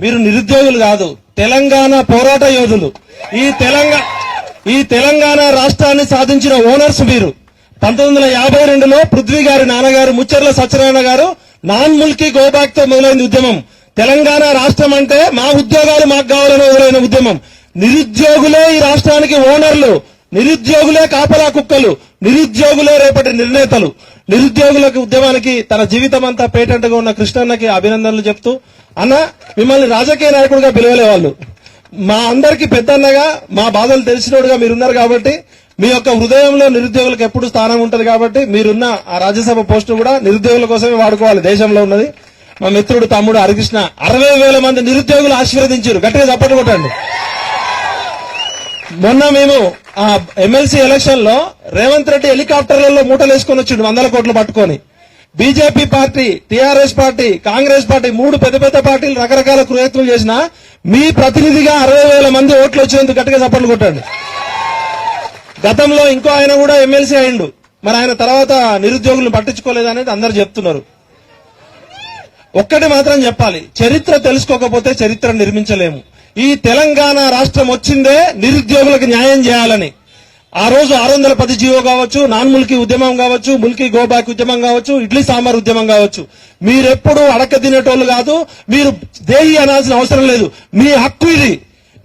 మీరు నిరుద్యోగులు కాదు, తెలంగాణ పోరాట యోధులు. ఈ తెలంగాణ రాష్ట్రాన్ని సాధించిన ఓనర్స్ మీరు. 1952లో పృథ్వీ గారి నాన్నగారు ముచ్చర్ల సత్యనారాయణ గారు నాన్ ముల్కీ గోబ్యాక్ తో మొదలైన ఉద్యమం. తెలంగాణ రాష్ట్రం అంటే మా ఉద్యోగాలు మాకు కావాలని మొదలైన ఉద్యమం. నిరుద్యోగులే ఈ రాష్ట్రానికి ఓనర్లు, నిరుద్యోగులే కాపలా కుక్కలు, నిరుద్యోగులే రేపటి నిర్ణేతలు. నిరుద్యోగులకు ఉద్యమానికి తన జీవితం అంతా పేటెంట్ గా ఉన్న కృష్ణన్నకి అభినందనలు చెప్తూ, అన్న మిమ్మల్ని రాజకీయ నాయకుడిగా పిలవలే వాళ్ళు, మా అందరికీ పెద్దన్నగా మా బాధలు తెలిసినోడుగా మీరున్నారు కాబట్టి మీ యొక్క హృదయంలో నిరుద్యోగులకు ఎప్పుడు స్థానం ఉంటది కాబట్టి మీరున్న ఆ రాజ్యసభ పోస్టు కూడా నిరుద్యోగుల కోసమే వాడుకోవాలి. దేశంలో ఉన్నది. మా మిత్రుడు తమ్ముడు హరికృష్ణ 60,000 మంది నిరుద్యోగులు ఆశీర్వదించారు. గట్టిగా చప్పట్లు కొట్టండి. మొన్న మేము ఆ ఎమ్మెల్సీ ఎలక్షన్ లో రేవంత్ రెడ్డి హెలికాప్టర్లలో మూటలు వేసుకొని వచ్చిండు 100 కోట్లు పట్టుకొని. BJP party, TRS party, Congress party 3 పెద్ద పెద్ద పార్టీలు రకరకాల ప్రయత్నాలు చేసినా మీ ప్రతినిధిగా 60,000 మంది ఓట్లు వచ్చినందుకు గట్టిగా చప్పట్లు కొట్టండి. గతంలో ఇంకో ఆయన కూడా ఎమ్మెల్సీ అయిండు, మరి ఆయన తర్వాత నిరుద్యోగులను పట్టించుకోలేదనేది అందరు చెప్తున్నారు. ఒక్కటి మాత్రం చెప్పాలి, చరిత్ర తెలుసుకోకపోతే చరిత్ర నిర్మించలేము. ఈ తెలంగాణ రాష్ట్రం వచ్చిందే నిరుద్యోగులకు న్యాయం చేయాలని. ఆ రోజు 610 జీవో కావచ్చు, నాన్ ముల్కీ ఉద్యమం కావచ్చు, ముల్కీ గోబ్యాక్ ఉద్యమం కావచ్చు, ఇడ్లీ సాంబార్ ఉద్యమం కావచ్చు, మీరెప్పుడు అడక తినేటోళ్లు కాదు, మీరు దేహి అనాల్సిన అవసరం లేదు. మీ హక్కు ఇది.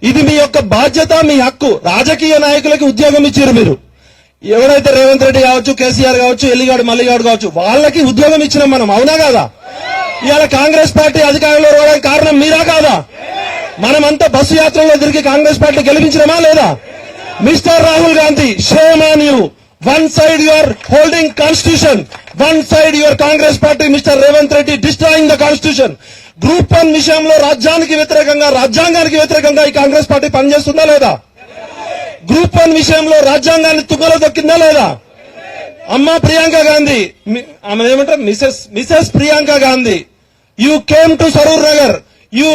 ఇది మీ యొక్క బాధ్యత, మీ హక్కు. రాజకీయ నాయకులకి ఉద్యోగం ఇచ్చారు మీరు. ఎవరైతే రేవంత్ రెడ్డి కావచ్చు, కేసీఆర్ కావచ్చు, ఎల్లిగాడు మల్లిగాడు కావచ్చు, వాళ్ళకి ఉద్యోగం ఇచ్చినాం మనం. అవునా కాదా? ఇవాళ కాంగ్రెస్ పార్టీ అధికారంలో రావడానికి కారణం మీరా కాదా? మనమంతా బస్సు యాత్రలో తిరిగి కాంగ్రెస్ పార్టీ గెలిపించినమా లేదా? Mister Rahul Gandhi, shame on you. One side you are holding constitution, one side your Congress party mister Revanth Reddy destroying the constitution. Group 1 విషయంలో రాజ్యానికి వ్యతిరేకంగా, రాజ్యాంగానికి వ్యతిరేకంగా ఈ కాంగ్రెస్ పార్టీ పనిచేస్తుందా లేదా? గ్రూప్ 1 విషయంలో రాజ్యాంగాన్ని తుగ్గలో దొక్కిందా లేదా? అమ్మా ప్రియాంక గాంధీ, ఆమె ఏమంటారు, Mrs Priyanka Gandhi, you came to Saroor Nagar, you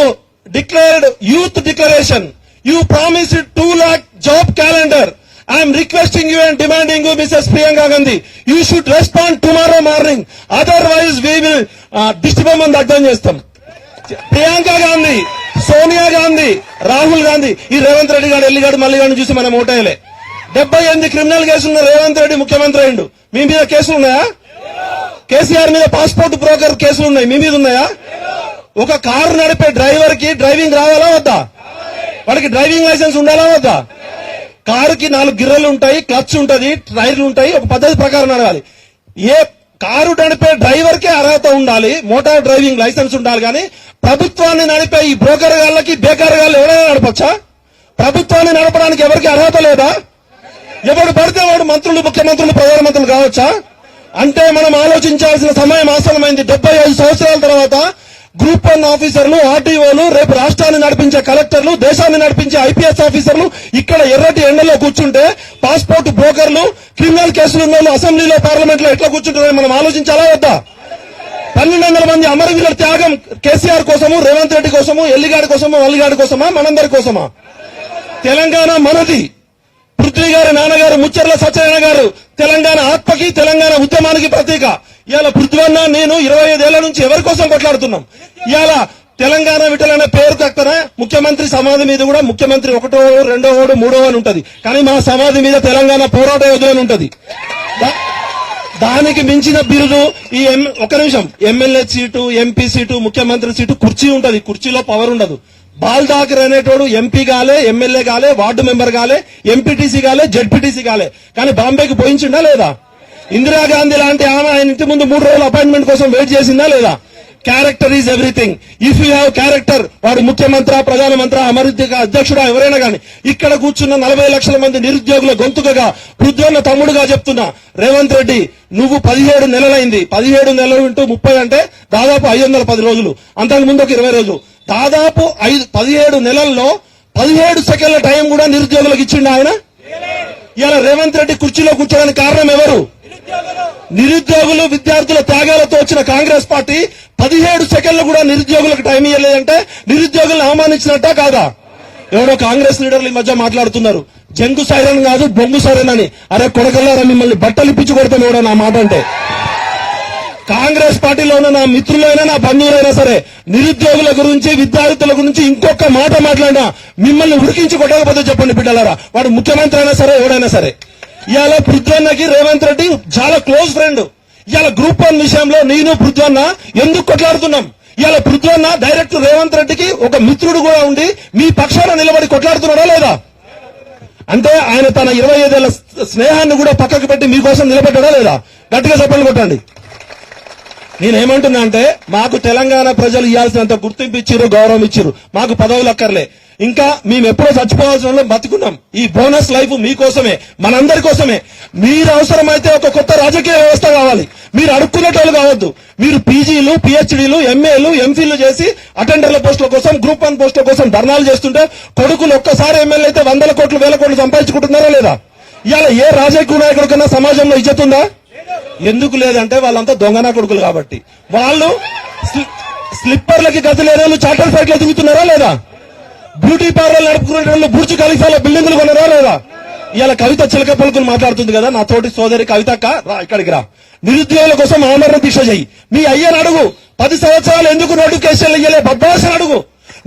declared youth declaration, you promised 2 lakh job calendar. I am requesting you and demanding you, Mrs. Priyanka Gandhi, you should respond tomorrow morning, otherwise we will disband అర్థం చేస్తాం. ప్రియాంక గాంధీ, సోనియా గాంధీ, రాహుల్ గాంధీ, ఈ రేవంత్ రెడ్డి గారు ఎల్లిగాడు మల్లిగాడు చూసి మనం ఓటేయలే. 78 criminal కేసులున్న Revanth Reddy ముఖ్యమంత్రి అయిండు. మీ మీద కేసులు ఉన్నాయా? కేసీఆర్ మీద పాస్పోర్ట్ బ్రోకర్ కేసులు ఉన్నాయి, మీ మీద ఉన్నాయా? ఒక కారు నడిపే డ్రైవర్ కి డ్రైవింగ్ రావాలా వద్దా? వాడికి డ్రైవింగ్ లైసెన్స్ ఉండాలా వద్దా? కారుకి 4 గిర్రలు ఉంటాయి, క్లచ్ ఉంటది, టైర్లు ఉంటాయి, ఒక పద్ధతి ప్రకారం నడవాలి. ఏ కారు నడిపే డ్రైవర్ కి అర్హత ఉండాలి, మోటార్ డ్రైవింగ్ లైసెన్స్ ఉండాలి. కానీ ప్రభుత్వాన్ని నడిపే ఈ బ్రోకర్ గాళ్ళకి, బేకార్ గాళ్ళు ఎవరైనా నడపచ్చా? ప్రభుత్వాన్ని నడపడానికి ఎవరికి అర్హత లేదా? ఎవడు పడితే వాడు మంత్రులు, ముఖ్యమంత్రులు, ప్రధానమంత్రులు కావచ్చా? అంటే మనం ఆలోచించాల్సిన సమయం ఆసన్నమైంది. 75 సంవత్సరాల తర్వాత గ్రూప్ 1 ఆఫీసర్లు, ఆర్టీఓలు, రేపు రాష్ట్రాన్ని నడిపించే కలెక్టర్లు, దేశాన్ని నడిపించే ఐపీఎస్ ఆఫీసర్లు ఇక్కడ ఎర్రటి ఎండలో కూర్చుంటే పాస్పోర్ట్ బ్రోకర్లు, క్రిమినల్ కేసులు ఉన్న వాళ్ళు అసెంబ్లీలో, పార్లమెంట్ లో ఎట్లా కూర్చుంటారని మనం ఆలోచించాలా వద్దా? 1200 మంది అమరవీరుల త్యాగం కేసీఆర్ కోసము, రేవంత్ రెడ్డి కోసము, ఎల్లిగాడి కోసము, మల్లిగాడి కోసమా, మనందరి కోసమా? తెలంగాణ మనది. పృథ్వీ గారి నాన్నగారు ముచ్చర్ల సత్యనారాయణ గారు తెలంగాణ ఆత్మకి, తెలంగాణ ఉద్యమానికి ప్రతీక. ఇవాళ పృథ్వన్న, నేను 25 ఏళ్ల నుంచి ఎవరి కోసం కొట్లాడుతున్నాం. ఇవాళ తెలంగాణ విఠలనే పేరు తక్కన ముఖ్యమంత్రి సమాధి మీద కూడా ముఖ్యమంత్రి 1వ, 2వ, 3వ అని ఉంటది. కానీ మా సమాధి మీద తెలంగాణ పోరాట యోధులని ఉంటది. దానికి మించిన బిరుదు ఈ ఒక నిమిషం, ఎమ్మెల్యే సీటు, ఎంపీ సీటు, ముఖ్యమంత్రి సీటు, కుర్చీ ఉంటది. కుర్చీలో పవర్ ఉండదు. బాల్ ఠాకరే అనేటోడు ఎంపీ కాలే, ఎమ్మెల్యే కాలే, వార్డు మెంబర్ కాలే, ఎంపీటీసీ కాలే, జెడ్పీటీసీ కాలే, కానీ బాంబేకి పోయించిండా లేదా? ఇందిరాగాంధీ లాంటి ఆమె ఆయన ఇంటి ముందు 3 రోజుల అపాయింట్మెంట్ కోసం వెయిట్ చేసిందా లేదా? Character is everything. If you have character, వాడు ముఖ్యమంత్రి, ప్రధానమంత్రి, అమృత అధ్యక్షుడా, ఎవరైనా కానీ. ఇక్కడ కూర్చున్న 40 లక్షల మంది నిరుద్యోగుల గొంతుకగా, పృథ్వన్న తమ్ముడుగా చెప్తున్నా, రేవంత్ రెడ్డి నువ్వు 17 నెలలైంది. 17 నెలలు ఇంటూ 30 అంటే దాదాపు 510 రోజులు. అంతకు ముందు ఒక 20 రోజులు, దాదాపు 17 నెలల్లో 17 సెకండ్ల టైం కూడా నిరుద్యోగులకు ఇచ్చిండు ఆయన. ఇవాళ రేవంత్ రెడ్డి కుర్చీలో కూర్చోడానికి కారణం ఎవరు? నిరుద్యోగులు, విద్యార్థుల త్యాగాలతో వచ్చిన కాంగ్రెస్ పార్టీ 17 సెకండ్లు కూడా నిరుద్యోగులకు టైం ఇవ్వలేదంటే నిరుద్యోగులను అవమానించినట్టా కాదా? ఎవరో కాంగ్రెస్ లీడర్లు ఈ మధ్య మాట్లాడుతున్నారు, జంగు సైరన్ కాదు బొంగు సైరన్ అని. అరే కొడకల్లారా, మిమ్మల్ని బట్టలు ఇప్పించి కొడతాను ఎవడో నా మాట అంటే. కాంగ్రెస్ పార్టీలో ఉన్న నా మిత్రులైనా నా బంధువులైనా సరే నిరుద్యోగుల గురించి విద్యార్థుల గురించి ఇంకొక మాట మాట్లాడినా మిమ్మల్ని ఉడికించి కొట్టకపోతే చెప్పండి బిడ్డలారా. వాడు ముఖ్యమంత్రి అయినా సరే ఎవడైనా సరే. ఇవాళ పృథ్వన్నకి రేవంత్ రెడ్డి చాలా క్లోజ్ ఫ్రెండ్. ఇవాళ గ్రూప్ 1 విషయంలో నేను పృథ్వన్న ఎందుకు కొట్లాడుతున్నాం? ఇవాళ పృథ్వన్న డైరెక్ట్ రేవంత్ రెడ్డికి ఒక మిత్రుడు కూడా ఉండి మీ పక్షాన నిలబడి కొట్లాడుతున్నాడా లేదా? అంటే ఆయన తన 25 ఏళ్ల స్నేహాన్ని కూడా పక్కకు పెట్టి మీకోసం నిలబడ్డా లేదా? గట్టిగా చెప్పండి కొట్టండి. నేనేమంటున్నా అంటే మాకు తెలంగాణ ప్రజలు ఇవ్వాల్సినంత గుర్తింపు ఇచ్చిరు, గౌరవం ఇచ్చిరు. మాకు పదవులు అక్కర్లే. ఇంకా మేము ఎప్పుడో చచ్చిపోవాల్సిన వాళ్ళం బతుకున్నాం. ఈ బోనస్ లైఫ్ మీకోసమే, మనందరి కోసమే. మీరు అవసరమైతే ఒక కొత్త రాజకీయ వ్యవస్థ కావాలి. మీరు అడుక్కునేటోళ్ళు కావద్దు. మీరు పీజీలు, పిహెచ్డీలు, ఎంఏలు, ఎంఫిల్లు చేసి అటెండర్ల పోస్టుల కోసం, గ్రూప్ 1 పోస్టుల కోసం ధర్నాలు చేస్తుంటే కొడుకులు ఒక్కసారి ఎమ్మెల్యే అయితే 100 కోట్లు 1000 కోట్లు సంపాదించుకుంటున్నారా లేదా? ఇవాళ ఏ రాజకీయ నాయకుడి కన్నా సమాజంలో ఇజ్జత్ ఉందా? ఎందుకు లేదంటే వాళ్ళంతా దొంగనా కొడుకులు కాబట్టి. వాళ్ళు స్లిప్పర్లకి గతి లేని వాళ్ళు చార్టర్ ఫ్లైట్లు తిరుగుతున్నారా లేదా? బ్యూటీ పార్లర్ నడుపుకునే వాళ్ళు బుర్జ్ ఖలీఫాలో బిల్డింగులు కొనరా లేదా? ఇవాళ కవిత చిలక పలుకులు మాట్లాడుతుంది కదా, నా తోటి సోదరి కవితక్క, రా ఇక్కడికి రా. నిరుద్యోగుల కోసం ఆమరణ దీక్ష చెయ్యి. మీ అయ్యని అడుగు, 10 సంవత్సరాలు ఎందుకు నోటిఫికేషన్లు ఇయ్యలే బద్మాషని అడుగు.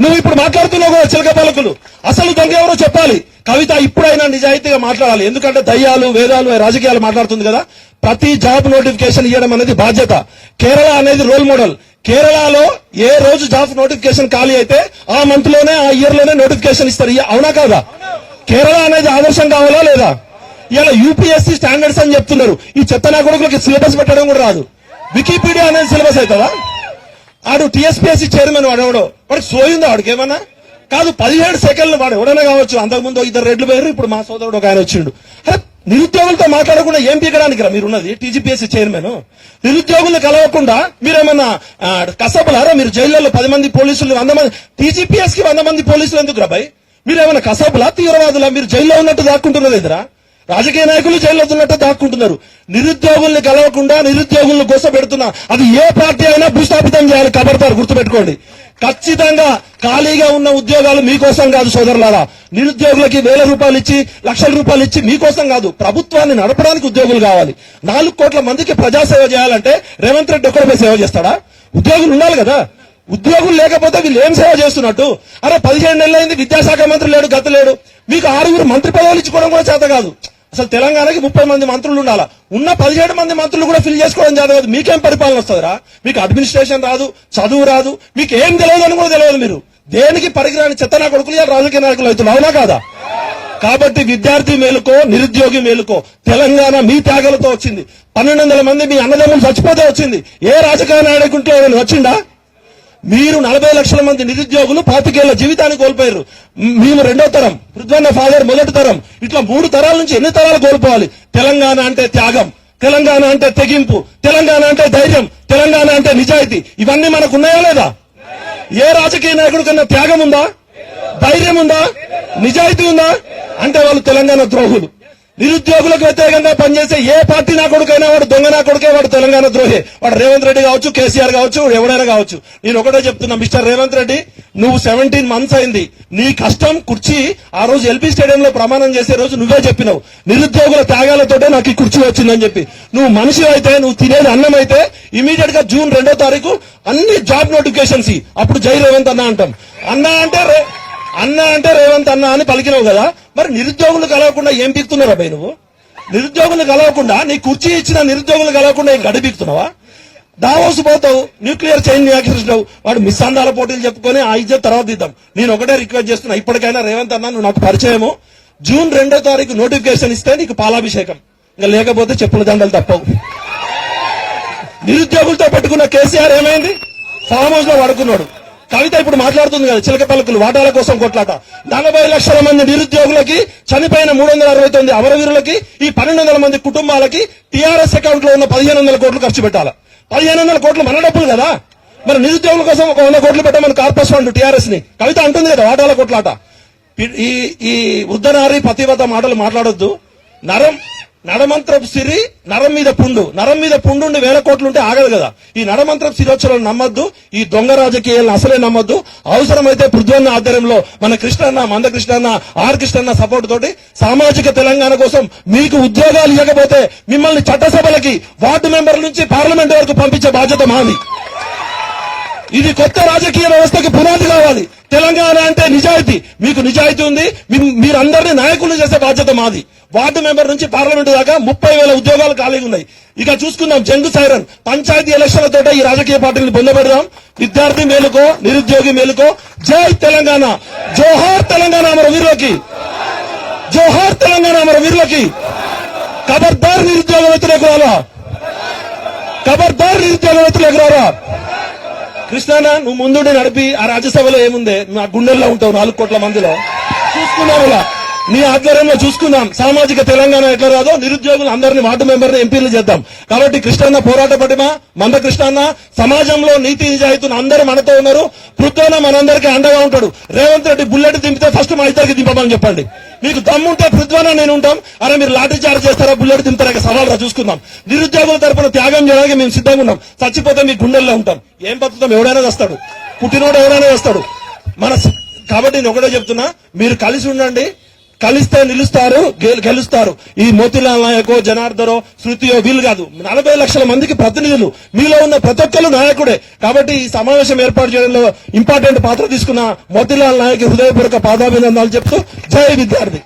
నువ్వు ఇప్పుడు మాట్లాడుతున్నావు కదా చిలక పలుకులు, అసలు దొంగ ఎవరో చెప్పాలి. కవిత ఇప్పుడైనా నిజాయితీగా మాట్లాడాలి. ఎందుకంటే దయ్యాలు వేదాలు రాజకీయాలు మాట్లాడుతుంది కదా. ప్రతి జాబ్ నోటిఫికేషన్ ఇవ్వడం అనేది బాధ్యత. కేరళ అనేది రోల్ మోడల్. కేరళలో ఏ రోజు జాబ్ నోటిఫికేషన్ ఖాళీ అయితే ఆ మంత్ లోనే, ఆ ఇయర్ లోనే నోటిఫికేషన్ ఇస్తారు. అవునా కాదా? కేరళ అనేది ఆదర్శం కావాలా లేదా? ఇలా యూపీఎస్సీ స్టాండర్డ్స్ అని చెప్తున్నారు. ఈ చెత్త నా కొడుకులకి సిలబస్ పెట్టడం కూడా రాదు. వికీపీడియా అనేది సిలబస్ అవుతుందా? ఆడు టీఎస్పీఎస్సీ చైర్మన్ వాడెవడో, వాడికి సోయిందా? వాడికి ఏమన్నా కాదు. 17 సెకండ్లు వాడు ఎవడైనా కావచ్చు. అంతకుముందు 2 రెడ్లు పోయారు, ఇప్పుడు మా సోదరుడు ఒక ఆయన వచ్చిండు. అరే నిరుద్యోగులతో మాట్లాడకుండా ఏం పీకడానికి రా మీరున్నది? TGPSC chairman. నిరుద్యోగులను కలవకుండా మీరేమన్నా కసబులారా? మీరు జైల్లో 10 మంది పోలీసులు, 100 మంది, టీజీపీఎస్ కి 100 మంది పోలీసులు ఎందుకు రా భయ్? మీరేమన్నా కసబులా, తీవ్రవాదులా? మీరు జైల్లో ఉన్నట్టు దాక్కుంటున్నది ఎదురా? రాజకీయ నాయకులు జైల్లో ఉన్నట్టు దాక్కుంటున్నారు. నిరుద్యోగుల్ని కలవకుండా నిరుద్యోగులను గోసపెడుతున్నా అది ఏ పార్టీ అయినా భూస్థాపితం చేయాలి. కబర్దారు గుర్తుపెట్టుకోండి. ఖచ్చితంగా ఖాళీగా ఉన్న ఉద్యోగాలు మీకోసం కాదు సోదరులారా. నిరుద్యోగులకి 1000 రూపాయలు ఇచ్చి, లక్షల రూపాయలు ఇచ్చి మీకోసం కాదు. ప్రభుత్వాన్ని నడపడానికి ఉద్యోగులు కావాలి. 4 కోట్ల మందికి ప్రజాసేవ చేయాలంటే రేవంత్ రెడ్డి ఒక్కడే సేవ చేస్తాడా? ఉద్యోగులు ఉండాలి కదా. ఉద్యోగులు లేకపోతే వీళ్ళు ఏం సేవ చేస్తున్నట్టు? అరే 17 నెలలైంది, విద్యాశాఖ మంత్రి లేడు, గత లేడు. మీకు 6 మంత్రి పదవులు ఇచ్చుకోవడం కూడా చేత కాదు. అసలు తెలంగాణకి 30 మంది మంత్రులు ఉండాలా. ఉన్న 17 మంది మంత్రులు కూడా ఫిల్ చేసుకోవడం చేత కాదు. మీకేం పరిపాలన వస్తుందిరా? మీకు అడ్మినిస్ట్రేషన్ రాదు, చదువు రాదు, మీకు ఏం తెలియదు అని కూడా తెలియదు. మీరు దేనికి పరిగిరాని చెత్తనా కొడుకులు రాజకీయ నాయకులు అవుతున్నారు. అవునా కాదా? కాబట్టి విద్యార్థి మేలుకో, నిరుద్యోగి మేలుకో. తెలంగాణ మీ త్యాగాలతో వచ్చింది. 1200 మంది మీ అన్నదమ్ములు చచ్చిపోతే వచ్చింది. ఏ రాజకీయ నాయకుడితో వచ్చిందా? మీరు 40 లక్షల మంది నిరుద్యోగులు 25 ఏళ్ల జీవితాన్ని కోల్పోయారు. మేము 2వ తరం, పృథ్వన్న ఫాదర్ 1వ తరం. ఇట్లా 3 తరాల నుంచి ఎన్ని తరాలు కోల్పోవాలి? తెలంగాణ అంటే త్యాగం, తెలంగాణ అంటే తెగింపు, తెలంగాణ అంటే ధైర్యం, తెలంగాణ అంటే నిజాయితీ. ఇవన్నీ మనకు ఉన్నాయా లేదా? ఏ రాజకీయ నాయకుడి కన్నా త్యాగం ఉందా? ధైర్యం ఉందా? నిజాయితీ ఉందా? అంటే వాళ్ళు తెలంగాణ ద్రోహులు. నిరుద్యోగులకు వ్యతిరేకంగా పనిచేసే ఏ పార్టీ నా కొడుకైనా వాడు దొంగ నా కొడుకే, వాడు తెలంగాణ ద్రోహే. వాడు రేవంత్ రెడ్డి కావచ్చు, కేసీఆర్ కావచ్చు, ఎవడైనా కావచ్చు. నేను ఒకటే చెప్తున్నా, మిస్టర్ రేవంత్ రెడ్డి, నువ్వు 17 మంత్స్ అయింది. నీ కష్టం కుర్చీ ఆ రోజు ఎల్బీ స్టేడియంలో ప్రమాణం చేసే రోజు నువ్వే చెప్పినావు, నిరుద్యోగుల త్యాగాలతోటే నాకు ఈ కుర్చీ వచ్చిందని చెప్పి. నువ్వు మనిషి అయితే, నువ్వు తినేది అన్నం అయితే ఇమీడియట్ గా జూన్ 2వ తారీఖు అన్ని జాబ్ నోటిఫికేషన్స్ అప్పుడు జై రేవంత్ అన్న అంటాం. అన్న అంటే రేవంత్ అన్న అని పలికినావు కదా. మరి నిరుద్యోగులు కలవకుండా ఏం పీకుతున్నారా భయ్? నువ్వు నిరుద్యోగులు కలవకుండా, నీ కుర్చీ ఇచ్చిన నిరుద్యోగులు కలవకుండా ఏం గడి పీకుతున్నావా? దావోసు పోతావు, న్యూక్లియర్ చైన్ వ్యాఖ్యానిస్తావు. వాడు మిస్సందాల పోటీలు చెప్పుకొని ఆ ఇజ్జత్ తర్వాత ఇద్దాం. నేను ఒకటే రిక్వెస్ట్ చేస్తున్నా, ఇప్పటికైనా రేవంత్ అన్న నువ్వు నాకు పరిచయము. జూన్ 2వ తారీఖు నోటిఫికేషన్ ఇస్తే నీకు పాలాభిషేకం, ఇంకా లేకపోతే చెప్పుల దండలు తప్పవు. నిరుద్యోగులతో పెట్టుకున్న కేసీఆర్ ఏమైంది? ఫామ్ హౌస్ లో పడుకున్నాడు. కవిత ఇప్పుడు మాట్లాడుతుంది కదా, చిలక పలుకులు, వాటాల కోసం కొట్లాట. 40 లక్షల మంది నిరుద్యోగులకి, చనిపోయిన 369 అమరవీరులకి, ఈ 1200 మంది కుటుంబాలకి టీఆర్ఎస్ అకౌంట్ లో ఉన్న 1500 కోట్లు ఖర్చు పెట్టాలి. 1500 కోట్లు మన డబ్బులు కదా. మరి నిరుద్యోగుల కోసం ఒక 100 కోట్లు పెట్టమని కార్పస్ ఫండ్ టీఆర్ఎస్ ని కవిత అంటుంది కదా, వాటాల కొట్లాట. ఈ వృద్ధనారి పతివత మాటలు మాట్లాడొద్దు. నడమంత్రపు సిరి నరం మీద పుండు, నరం మీద పుండు వేల కోట్లు ఉంటే ఆగదు కదా. ఈ నడమంత్రపు సిరోచలను నమ్మద్దు, ఈ దొంగ రాజకీయాలను అసలే నమ్మద్దు. అవసరమైతే పృథ్వన్న ఆధ్వర్యంలో మన కృష్ణన్న, మందకృష్ణన్న, ఆర్ కృష్ణన్న సపోర్ట్ తోటి సామాజిక తెలంగాణ కోసం మీకు ఉద్యోగాలు ఇవ్వకపోతే మిమ్మల్ని చట్టసభలకి, వార్డు మెంబర్ల నుంచి పార్లమెంట్ వరకు పంపించే బాధ్యత మాది. ఇది కొత్త రాజకీయ వ్యవస్థకి పునాది కావాలి. తెలంగాణ అంటే నిజాయితీ, మీకు నిజాయితీ ఉంది, మీరందరినీ నాయకులు చేసే బాధ్యత మాది. వార్డు మెంబర్ నుంచి పార్లమెంట్ దాకా 30,000 ఉద్యోగాలు ఖాళీగా ఉన్నాయి. ఇక చూసుకుందాం జంగు సైరన్. పంచాయతీ ఎలక్షన్లతో ఈ రాజకీయ పార్టీని పొందబెడదాం. విద్యార్థి మేలుకో, నిరుద్యోగి మేలుకో. జై తెలంగాణ, జోహార్ తెలంగాణ అమర వీరులకి, జోహార్ తెలంగాణ అమర వీరులకి. ఖబర్దార్ నిరుద్యోగ వ్యతిరేకురాలా, ఖబర్దార్ నిరుద్యోగ వ్యతిరేకురాలా. కృష్ణానా, నువ్వు ముందుండి నడిపి ఆ రాజ్యసభలో ఏముందే, నువ్వు ఆ గుండెల్లో ఉంటావు 4 కోట్ల మందిలో. చూసుకుందాం, ఇలా నీ ఆధ్వర్యంలో చూసుకుందాం. సామాజిక తెలంగాణ ఎట్లా రాదో నిరుద్యోగులు అందరినీ వార్డు మెంబర్ని ఎంపీలు చేద్దాం. కాబట్టి కృష్ణన్న పోరాట పటిమ, మందకృష్ణన్న సమాజంలో నీతి నిజాయితీని అందరూ మనతో ఉన్నారు. పృథ్వన్న మనందరికీ అండగా ఉంటాడు. రేవంత్ రెడ్డి బుల్లెట్ దింపితే ఫస్ట్ మా ఇద్దరికి దింపమని చెప్పండి. మీకు దమ్ముంటే పృథ్వన్న నేను ఉంటాం. అరే మీరు లాఠీ చార్జ్ చేస్తారా, బుల్లెట్ దింపుతారా, సవాల్ రా చూసుకుందాం. నిరుద్యోగుల తరపున త్యాగం చేయడానికి మేము సిద్ధంగా ఉన్నాం. చచ్చిపోతే మీ గుండెల్లో ఉంటాం. ఏం బతుకుతాం, ఎవడైనా వస్తాడు, పుట్టినోడు ఎవరైనా వస్తాడు. కాబట్టి నేను ఒకటే చెప్తున్నా, మీరు కలిసి ఉండండి. కలిస్తే నిలుస్తారు, గెలుస్తారు. ఈ మోతీలాల్ నాయకో, జనార్దనో, శృతియో వీళ్ళు కాదు, 40 లక్షల మందికి ప్రతినిధులు. మీలో ఉన్న ప్రతి ఒక్కరు నాయకుడే. కాబట్టి ఈ సమావేశం ఏర్పాటు చేయడంలో ఇంపార్టెంట్ పాత్ర తీసుకున్న మోతీలాల్ నాయక్ హృదయపూర్వక పాదాభినందనలు చెప్తూ జై విద్యార్థి.